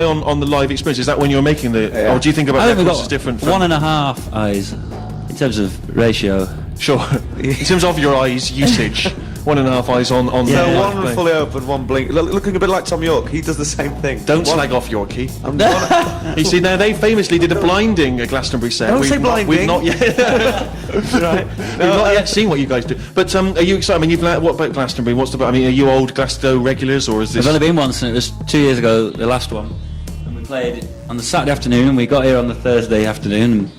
on the live experience, is that when you're making the... Or do you think about that as different from... 1.5 eyes in terms of ratio. Sure. In terms of your eyes usage, 1.5 eyes on So one fully open, one blink. Looking a bit like Tom York, he does the same thing. Don't slag off Yorkie. You see, now they famously did a blinding Glastonbury set. Don't say blinding. We've not yet... Right. We've not yet seen what you guys do. But are you excited? I mean, what about Glastonbury? Are you old Glasgow regulars, or is this... I've only been once, and it was 2 years ago, the last one. And we played on the Saturday afternoon, and we got here on the Thursday afternoon,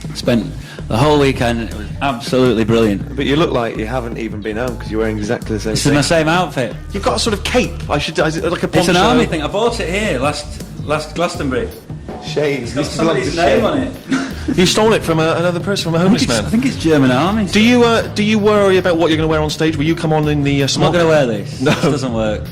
and spent the whole weekend. It was absolutely brilliant. But you look like you haven't even been home, because you're wearing exactly the same This thing. is my same outfit. You've got a sort of cape. Like a poncho. It's an army thing. I bought it here last Glastonbury. Shades. It's got somebody's name on it. You stole it from another person, from a homeless man. I think it's German army. Do you worry about what you're going to wear on stage? Will you come on in the I'm smock? not going to wear this. No. This doesn't work.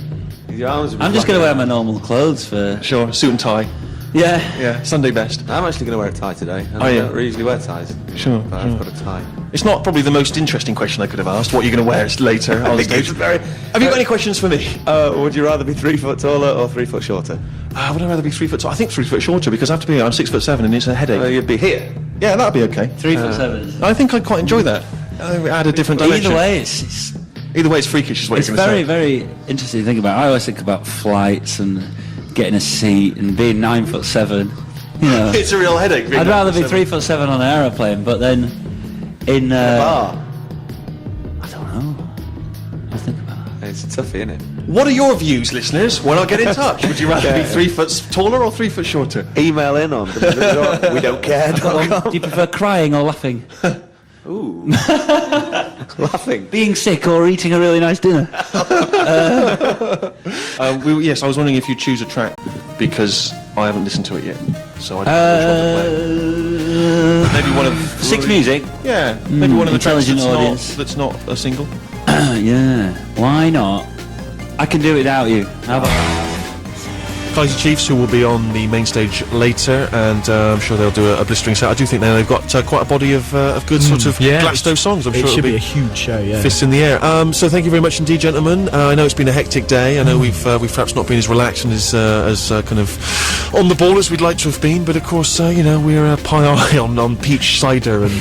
Your arms would be I'm just flapping going to wear around. my normal clothes for... Sure, suit and tie. Yeah. Sunday best. I'm actually going to wear a tie today. I don't usually wear ties. Sure. But I've got a tie. It's not probably the most interesting question I could have asked. What you're going to wear later on stage. Have you got any questions for me? Would you rather be 3 foot taller or 3 foot shorter? Would I rather be 3 foot tall? I think 3 foot shorter, because I have to be. I'm 6'7" and it's a headache. You'd be here. Yeah, that'd be okay. 3'7". I think I'd quite enjoy that. Add a different dimension. Either way, it's freakish, is what it's you're going to say. very, very interesting to think about. I always think about flights and getting a seat and being 9'7". You know, It's a real headache. I'd rather be 3'7" on an aeroplane, but then in Bar. I don't know. I'll think about it. It's a toughie, isn't it? What are your views, listeners? Why not get in touch? Would you rather be 3 foot taller or 3 foot shorter? Email in on we don't care. Do you prefer crying or laughing? Ooh. Laughing. Being sick or eating a really nice dinner? Yes, I was wondering if you'd choose a track, because I haven't listened to it yet. So I don't know which one to play. Maybe one of... Six music? Yeah, maybe one of the tracks intelligent audience. that's not a single. Yeah, why not? I can do it without you. How about... Kaiser Chiefs, who will be on the main stage later, and I'm sure they'll do a blistering set. I do think they've got quite a body of good sort of Glasgow songs. I'm sure it should it'll be a huge show, yeah. Fists in the air. So thank you very much indeed, gentlemen. I know it's been a hectic day. I know we've perhaps not been as relaxed and as kind of on the ball as we'd like to have been, but of course, we're pie eye on peach cider and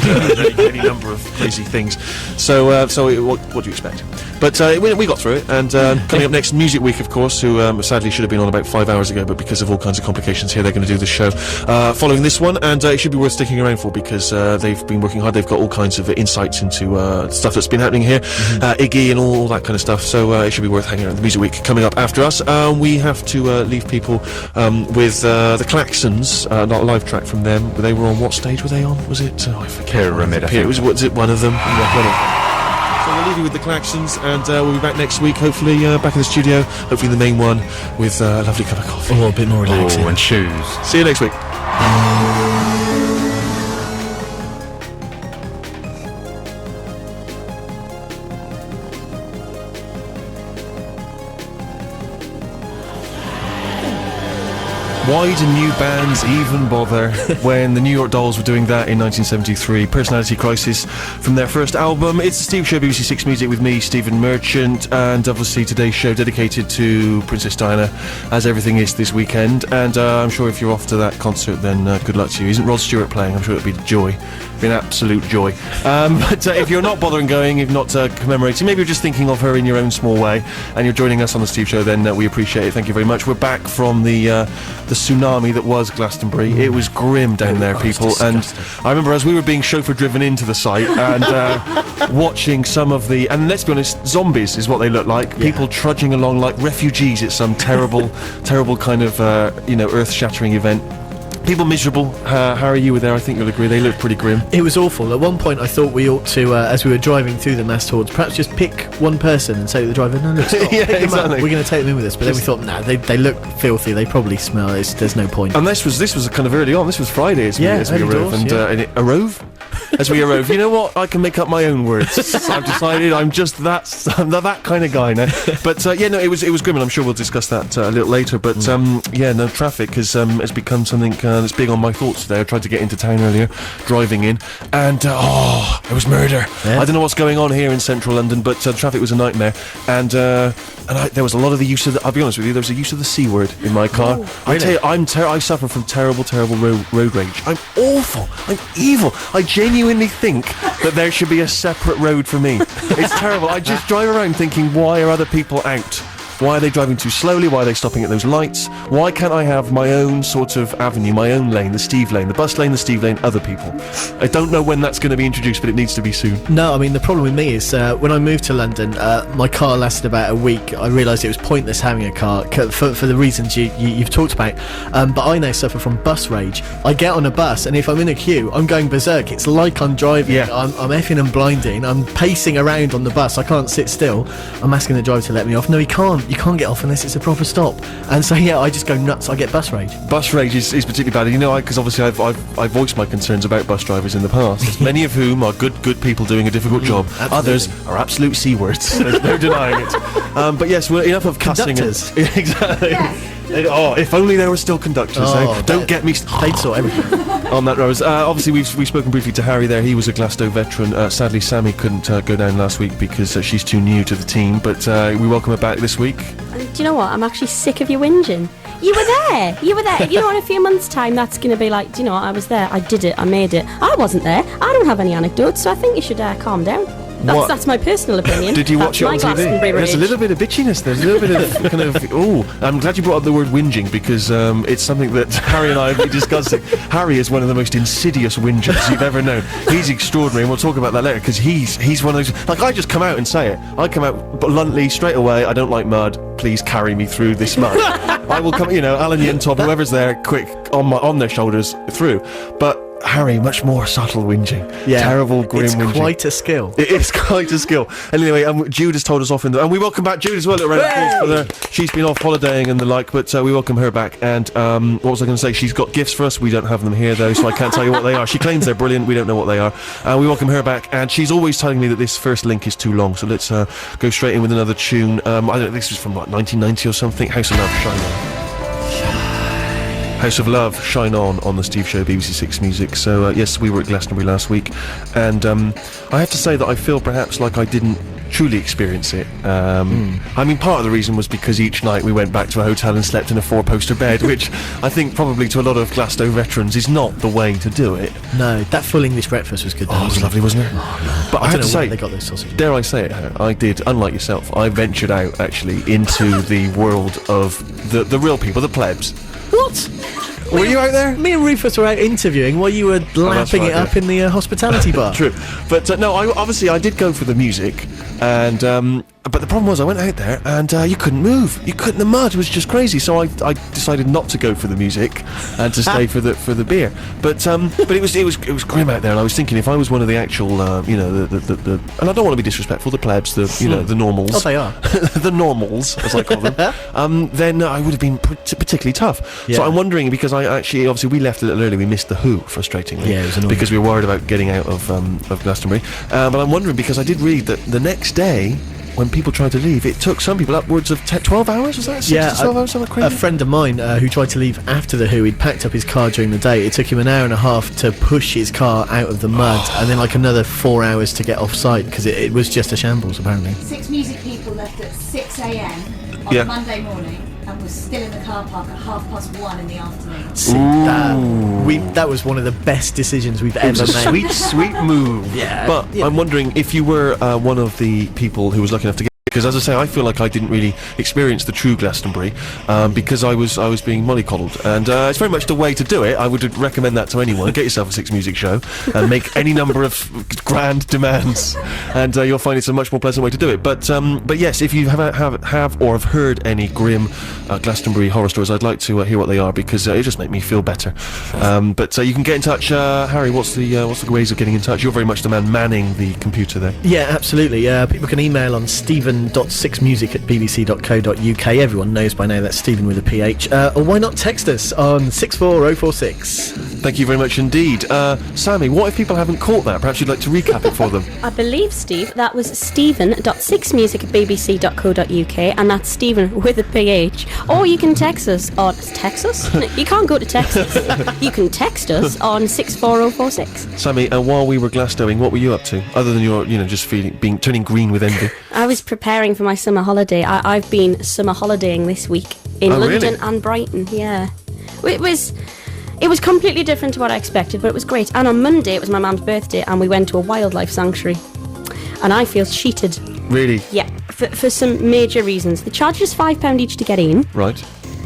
any number of crazy things. So what do you expect? But we got through it, and coming up next, Music Week, of course, who sadly should have been on about 5 hours ago, but because of all kinds of complications here, they're going to do the show following this one, and it should be worth sticking around for, because they've been working hard. They've got all kinds of insights into stuff that's been happening here, Iggy and all that kind of stuff, so it should be worth hanging around. The Music Week coming up after us. We have to leave people with the Klaxons, not a live track from them. They were on, what stage were they on? Was it? I forget. Pyramid, I think. Was it one of them? Yeah, one of them. So we'll leave you with the Klaxons, and we'll be back next week, hopefully back in the studio, hopefully the main one, with a lovely cup of coffee. Oh, a bit more relaxing. Oh, and shoes. See you next week. Why do new bands even bother when the New York Dolls were doing that in 1973? Personality Crisis from their first album. It's the Steve Show, BBC Six Music, with me, Stephen Merchant, and obviously today's show dedicated to Princess Diana, as everything is this weekend. And I'm sure if you're off to that concert, then good luck to you. Isn't Rod Stewart playing? I'm sure it'll be joy. Be an absolute joy. But if you're not bothering going, if not commemorating, maybe you're just thinking of her in your own small way, and you're joining us on the Steve Show, then we appreciate it. Thank you very much. We're back from the tsunami that was Glastonbury. It was grim down there, people, and I remember as we were being chauffeur driven into the site and watching some of the, and let's be honest, zombies is what they look like. People trudging along like refugees at some terrible kind of earth-shattering event. People miserable. Harry, you were there, I think you'll agree. They looked pretty grim. It was awful. At one point I thought we ought to, as we were driving through the mass hordes, perhaps just pick one person and say to the driver, no, stop, Yeah, pick them up. exactly. We're going to take them in with us. But then we thought, no, they look filthy, they probably smell, there's no point. And this was kind of early on. This was Friday as we early arose. doors, And arove? As we arove. You know what? I can make up my own words. I've decided I'm just that kind of guy now. But it was grim, and I'm sure we'll discuss that a little later. But traffic has become something that's big on my thoughts today. I tried to get into town earlier, driving in, and there was murder. Yeah. I don't know what's going on here in central London, but traffic was a nightmare. And there was a lot of the use of I'll be honest with you, there was a use of the C word in my car. I tell you, I suffer from terrible road rage. I'm awful. I'm evil. I genuinely think that there should be a separate road for me. It's terrible. I just drive around thinking, why are other people out? Why are they driving too slowly? Why are they stopping at those lights? Why can't I have my own sort of avenue, my own lane, the Steve lane, the bus lane, the Steve lane, other people? I don't know when that's going to be introduced, but it needs to be soon. No, I mean, the problem with me is when I moved to London, my car lasted about a week. I realised it was pointless having a car for the reasons you've talked about. But I now suffer from bus rage. I get on a bus, and if I'm in a queue, I'm going berserk. It's like I'm driving. Yeah. I'm effing and blinding. I'm pacing around on the bus. I can't sit still. I'm asking the driver to let me off. No, he can't. You can't get off unless it's a proper stop. And so, yeah, I just go nuts. I get bus rage. Bus rage is particularly bad. You know, because obviously I've voiced my concerns about bus drivers in the past. Many of whom are good people doing a difficult job. Absolutely. Others are absolute C words. There's no denying it. But yes, well, enough of cussing. Conductors. Exactly. Yes. Oh, if only there were still conductors. Don't get me They'd sort everything. on that road. Obviously, we've spoken briefly to Harry there. He was a Glasgow veteran. Sadly, Sammy couldn't go down last week because she's too new to the team. But we welcome her back this week. And do you know what? I'm actually sick of you whinging. You were there. You know, in a few months' time, that's going to be like, do you know what? I was there. I did it. I made it. I wasn't there. I don't have any anecdotes, so I think you should calm down. That's my personal opinion. Did you watch it on That's my TV? Glastonbury There's a rage. little bit of bitchiness. There's a little bit of kind of. Oh, I'm glad you brought up the word whinging because it's something that Harry and I have been discussing. Harry is one of the most insidious whingers you've ever known. He's extraordinary, and we'll talk about that later because he's one of those. Like, I just come out and say it. I come out bluntly straight away. I don't like mud. Please carry me through this mud. I will come. You know, Alan Yentop, whoever's there, quick on their shoulders through. But Harry, much more subtle whinging. Yeah, Terrible, grim it's whinging. quite a skill. It is quite a skill. Anyway, Jude has told us off and we welcome back Jude as well. She's been off holidaying and the like, but we welcome her back. And what was I going to say? She's got gifts for us. We don't have them here though, so I can't tell you what they are. She claims they're brilliant. We don't know what they are. We welcome her back, and she's always telling me that this first link is too long. So let's go straight in with another tune. I don't know. This was from what, 1990 or something. House of Love, Shine On. House of Love, Shine On the Steve Show, BBC Six Music. So yes, we were at Glastonbury last week, and I have to say that I feel perhaps like I didn't truly experience it. I mean, part of the reason was because each night we went back to a hotel and slept in a 4-poster bed, which I think probably to a lot of Glasgow veterans is not the way to do it. No, that full English breakfast was good. Oh, it was lovely, wasn't it? But I have don't to know where say, they got those sausages. dare I say it, I did, unlike yourself, I ventured out actually into the world of the real people, the plebs. What? Were you out there? Me and Rufus were out interviewing while you were lapping right, it up in the hospitality bar. True, but no, I did go for the music, and but the problem was I went out there and you couldn't move. You couldn't. The mud was just crazy. So I decided not to go for the music and to stay for the beer. But it was grim out there, and I was thinking if I was one of the actual you know the and I don't want to be disrespectful, the plebs, the normals. Oh, they are. The normals, as I call them. Then I would have been particularly tough. Yeah. So I'm wondering because I actually obviously we left a little early. We missed the Who, frustratingly. Yeah, it was annoying. Because we were worried about getting out of Glastonbury. But I'm wondering because I did read that the next day, when people tried to leave, it took some people upwards of 12 hours, was that? 6 to 12 hours, something crazy? A friend of mine who tried to leave after the Who, he'd packed up his car during the day. It took him an hour and a half to push his car out of the mud, and then like another 4 hours to get off site because it was just a shambles, apparently. Six music people left at 6 a.m. on Yeah. Monday morning and was still in the car park at 1:30 in the afternoon. See, that was one of the best decisions we've It ever was a made. sweet move. Yeah. But Yeah. I'm wondering if you were one of the people who was lucky enough to get. Because as I say, I feel like I didn't really experience the true Glastonbury because I was being mollycoddled, and it's very much the way to do it. I would recommend that to anyone. Get yourself a Six Music show and make any number of grand demands, and you'll find it's a much more pleasant way to do it. But yes, if you have or have heard any grim Glastonbury horror stories, I'd like to hear what they are because it just make me feel better. But you can get in touch, Harry. What's the ways of getting in touch? You're very much the man manning the computer there. Yeah, absolutely. People can email on stephen.sixmusic@bbc.co.uk. Everyone knows by now that's Stephen with a PH. Or why not text us on 64046. Thank you very much indeed. Sammy, what if people haven't caught that? Perhaps you'd like to recap it for them. I believe, Steve, that was stephen.sixmusic@bbc.co.uk, and that's Stephen with a PH. Or you can text us on... Text us? No, you can't go to text us. You can text us on 64046. Sammy, while we were Glasgowing, what were you up to? Other than your, just turning green with envy. I was preparing preparing for my summer holiday. I've been summer holidaying this week in London really? and Brighton. Yeah, it was completely different to what I expected, but it was great. And on Monday it was my mum's birthday, and we went to a wildlife sanctuary, and I feel cheated. Really? Yeah, for some major reasons. They charged us £5 each to get in. Right.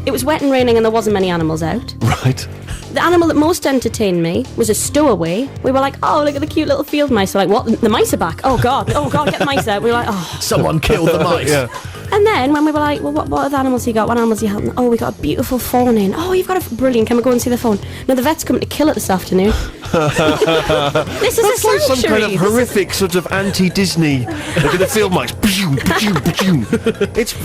It was wet and raining, and there wasn't many animals out. Right. The animal that most entertained me was a stowaway. We were like, oh, look at the cute little field mice. We're like, what? The mice are back. Oh, God, get the mice out. We were like, oh. Someone killed the mice. Yeah. And then when we were like, well, what other animals you got? What animals you having? Oh, we got a beautiful fawn in. Oh, you've got a... Brilliant. Can we go and see the fawn? No, the vet's coming to kill it this afternoon. This is That's a like some sanctuary. kind of horrific sort of anti-Disney. Look at the field mice.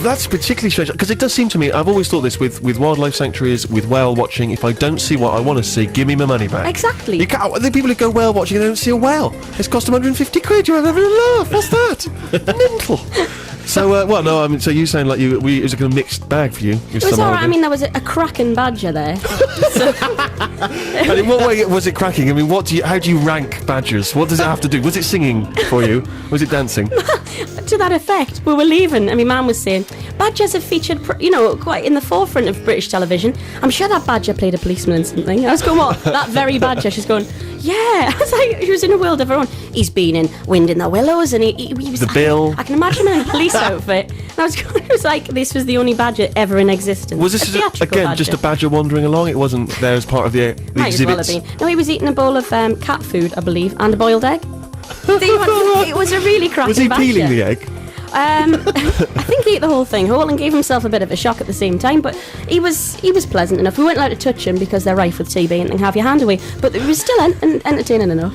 That's particularly strange because it does seem to me. I've always thought this with wildlife sanctuaries, with whale watching. If I don't see what I want to see, give me my money back. Exactly. You can't, the people who go whale watching and they don't see a whale. It's cost them 150 quid. You're having a laugh. What's that? Mental. So, well, no, I mean, so you sound like it was a kind of mixed bag for you. It was alright. I mean, there was a cracking badger there. And in what way was it cracking? I mean, how do you rank badgers? What does it have to do? Was it singing for you? Was it dancing? To that effect, we were leaving, and my man was saying, badgers have featured, quite in the forefront of British television. I'm sure that badger played a policeman in something. I was going, what? That very badger? She's going, yeah. I was like, he was in a world of her own. He's been in Wind in the Willows, and he was... The Bill. I can imagine him in a police outfit. And I was going, it was like, this was the only badger ever in existence. Was this, again, just a badger wandering along? It wasn't there as part of the Might as well exhibits? have been. No, he was eating a bowl of cat food, I believe, and a boiled egg. It was a really cracking Was he badger. peeling the egg? I think he ate the whole thing whole and gave himself a bit of a shock at the same time, but he was pleasant enough. We weren't allowed to touch him because they're rife with TB and have your hand away, but it was still entertaining enough.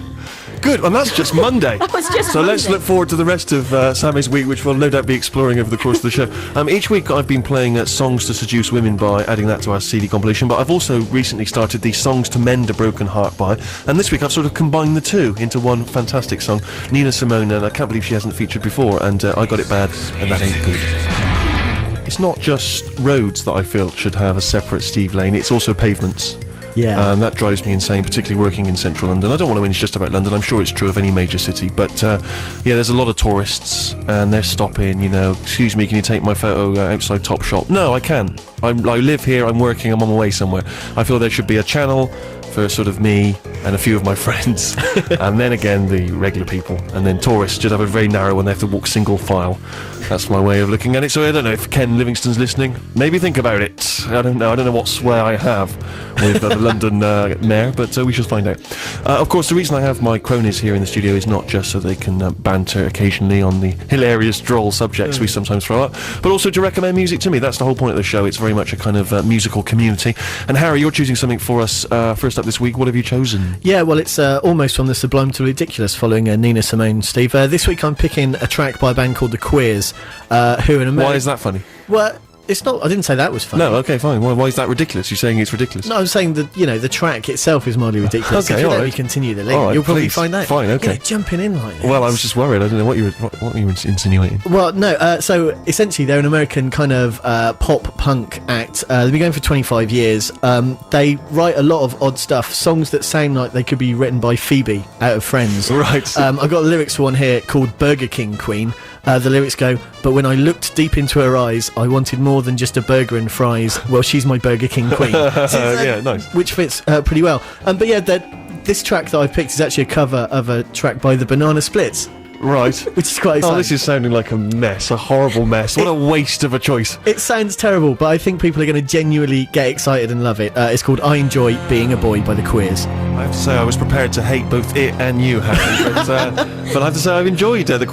Good, and that's just Monday. That was just So let's Monday. look forward to the rest of Sammy's week, which we'll no doubt be exploring over the course of the show. Each week I've been playing Songs to Seduce Women by, adding that to our CD compilation, but I've also recently started the Songs to Mend a Broken Heart by, and this week I've sort of combined the two into one fantastic song. Nina Simone, and I can't believe she hasn't featured before, and I Got It Bad, and that ain't good. It's not just roads that I feel should have a separate Steve Lane, it's also pavements. Yeah. And that drives me insane, particularly working in central London. I don't want to whinge just about London, I'm sure it's true of any major city, but there's a lot of tourists and they're stopping, excuse me, can you take my photo outside Topshop? No, I can't. I live here, I'm working, I'm on my way somewhere. I feel there should be a channel for sort of me and a few of my friends, and then again the regular people, and then tourists should have a very narrow one, they have to walk single file. That's my way of looking at it. So I don't know if Ken Livingston's listening. Maybe think about it. I don't know what sway I have with the London mayor, but we shall find out. Of course, the reason I have my cronies here in the studio is not just so they can banter occasionally on the hilarious, droll subjects we sometimes throw up, but also to recommend music to me. That's the whole point of the show. It's very much a kind of musical community. And Harry, you're choosing something for us first up this week. What have you chosen? Yeah, well, it's almost from the sublime to ridiculous, following Nina Simone, Steve. This week I'm picking a track by a band called The Queers, who in America... Why is that funny? Well, it's not... I didn't say that was funny. No, okay, fine. Why is that ridiculous? You're saying it's ridiculous? No, I'm saying that, the track itself is mildly ridiculous. Okay, If you let alright. me continue the link, Alright, you'll probably please. find out. Fine, okay. Jumping in like this. Well, I was just worried. I don't know what you were insinuating. Well, no, so essentially they're an American kind of pop-punk act. They've been going for 25 years. They write a lot of odd stuff, songs that sound like they could be written by Phoebe out of Friends. Right. I've got lyrics for one here called Burger King Queen. The lyrics go, but when I looked deep into her eyes, I wanted more than just a burger and fries. Well, she's my Burger King Queen. Yeah, nice. Which fits pretty well. But yeah, this track that I've picked is actually a cover of a track by the Banana Splits. Right. Which is quite exciting. Oh, this is sounding like a mess, a horrible mess. What a waste of a choice. It sounds terrible, but I think people are going to genuinely get excited and love it. It's called I Enjoy Being a Boy by The Queers. I have to say I was prepared to hate both it and you, Harry, but I have to say I've enjoyed the